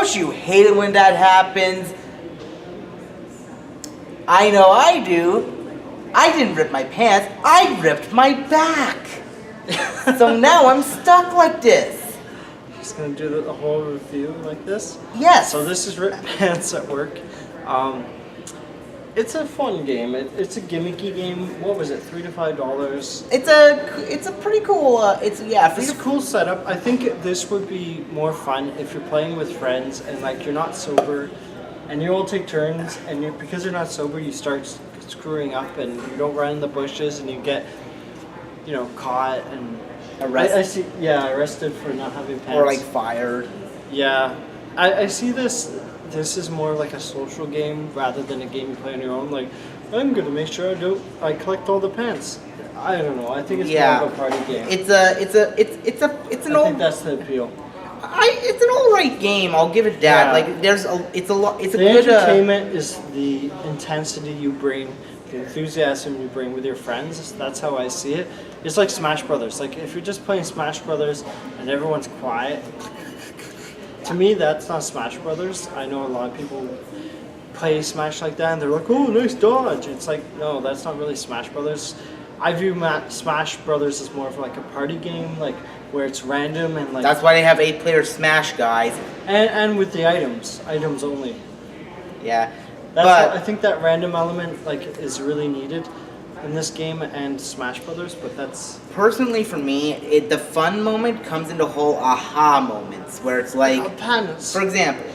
Don't you hate it when that happens? I know I do. I didn't rip my pants, I ripped my back. So now I'm stuck like this. Just gonna do the whole review like this? Yes. So this is Rip Pants at Work. It's a fun game. It's a gimmicky game. What was it? $3 to $5. It's a pretty cool. It's a cool setup. I think this would be more fun if you're playing with friends and like you're not sober, and you all take turns. And because you're not sober, you start screwing up, and you don't run in the bushes, and you get, caught and arrested. I see. Yeah, arrested for not having pants. Or like fired. Yeah, I see this. This is more like a social game rather than a game you play on your own. Like, I'm gonna make sure I collect all the pants. I don't know. I think it's more of a party game. It's an I think that's the appeal. It's an alright game. I'll give it that. Yeah. Like, it's a good. The entertainment is the intensity you bring, the enthusiasm you bring with your friends. That's how I see it. It's like Smash Brothers. Like, if you're just playing Smash Brothers and everyone's quiet. To me, that's not Smash Brothers. I know a lot of people play Smash like that, and they're like, "Oh, nice dodge." It's like, no, that's not really Smash Brothers. I view Smash Brothers as more of like a party game, like where it's random and like. That's why they have 8-player Smash, guys. And with the items only. Yeah, I think that random element like is really needed in this game and Smash Brothers, but that's... Personally for me, the fun moment comes into whole aha moments, where it's like... pants. For example,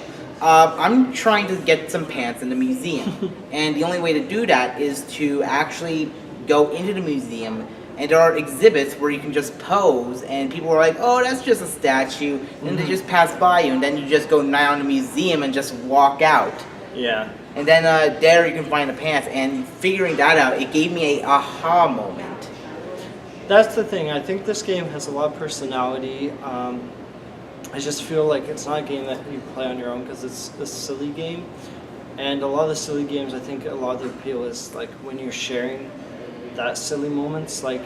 I'm trying to get some pants in the museum, and the only way to do that is to actually go into the museum, and there are exhibits where you can just pose, and people are like, oh, that's just a statue, and they just pass by you, and then you just go around the museum and just walk out. Yeah. And then there you can find the pants, and figuring that out, it gave me a aha moment. That's the thing. I think this game has a lot of personality. I just feel like it's not a game that you play on your own because it's a silly game. And a lot of the silly games, I think a lot of the appeal is like when you're sharing that silly moments, like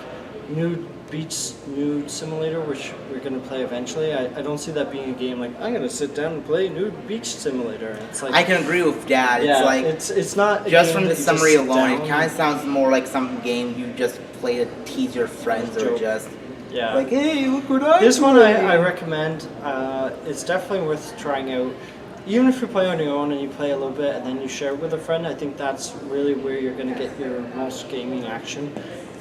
Nude Simulator, which we're going to play eventually. I don't see that being a game like, I'm going to sit down and play Nude Beach Simulator. It's like, I can agree with that. Yeah, it's like it's not just from the summary alone. It kind of sounds more like some game you just play to tease your friends or just like, hey, look what I This one I recommend. It's definitely worth trying out. Even if you play on your own and you play a little bit and then you share it with a friend, I think that's really where you're going to get your most gaming action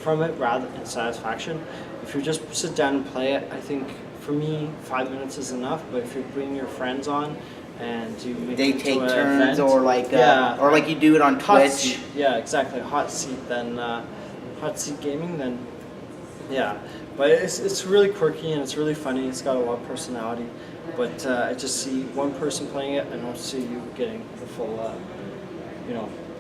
from it rather than satisfaction. If you just sit down and play it, I think for me 5 minutes is enough. But if you bring your friends on and you make they it take to turns, event, or like you do it on Twitch. Seat. Yeah, exactly. Hot seat gaming. Then yeah, but it's really quirky and it's really funny. It's got a lot of personality. But I just see one person playing it, and I don't see you getting the full.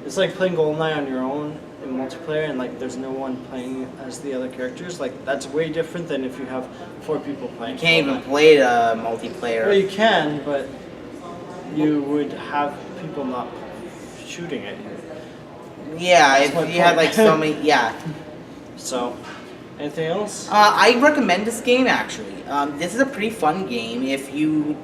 It's like playing GoldenEye on your own in multiplayer, and like there's no one playing as the other characters. Like that's way different than if you have 4 people playing. You can't even play the multiplayer. Well, you can, but you would have people not shooting at you. Yeah, if you had like so many, yeah. So, anything else? I recommend this game actually. This is a pretty fun game if you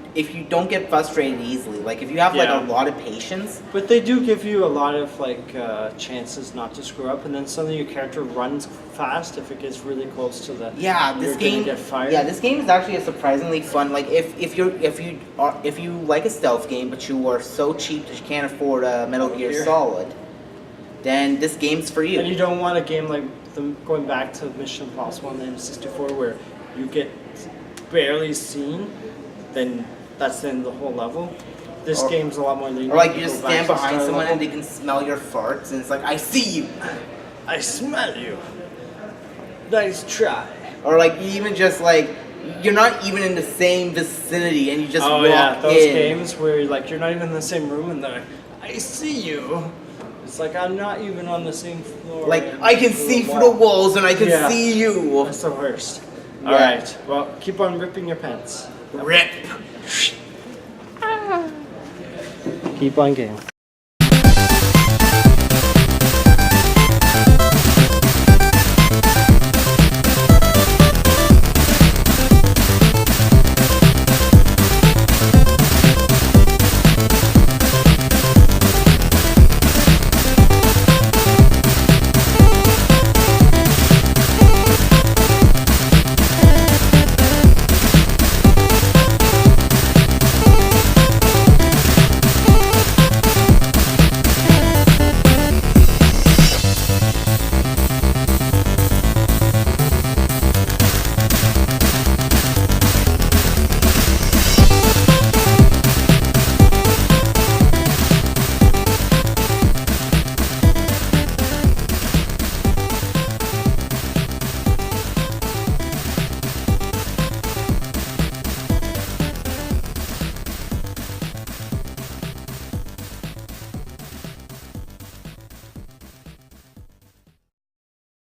don't get frustrated easily. Like if you have like a lot of patience. But they do give you a lot of like chances not to screw up, and then suddenly your character runs fast if it gets really close to the. Yeah, this game. Get fired. Yeah, this game is actually a surprisingly fun. Like if you like a stealth game, but you are so cheap that you can't afford a Metal Gear Solid, then this game's for you. And you don't want a game like going back to Mission Impossible on the N64 where you get barely seen, then that's the end of the whole level. This game's a lot more lenient. Or like you just stand behind someone and they can smell your farts, and it's like, I see you. I smell you. Nice try. Or like you even just like, you're not even in the same vicinity and you just walk in. Oh yeah, those games where like you're not even in the same room and they're like, I see you. It's like I'm not even on the same floor. Like I can see through the walls and I can see you. That's the worst. Yeah. Alright, well, keep on ripping your pants. Rip. Keep on game.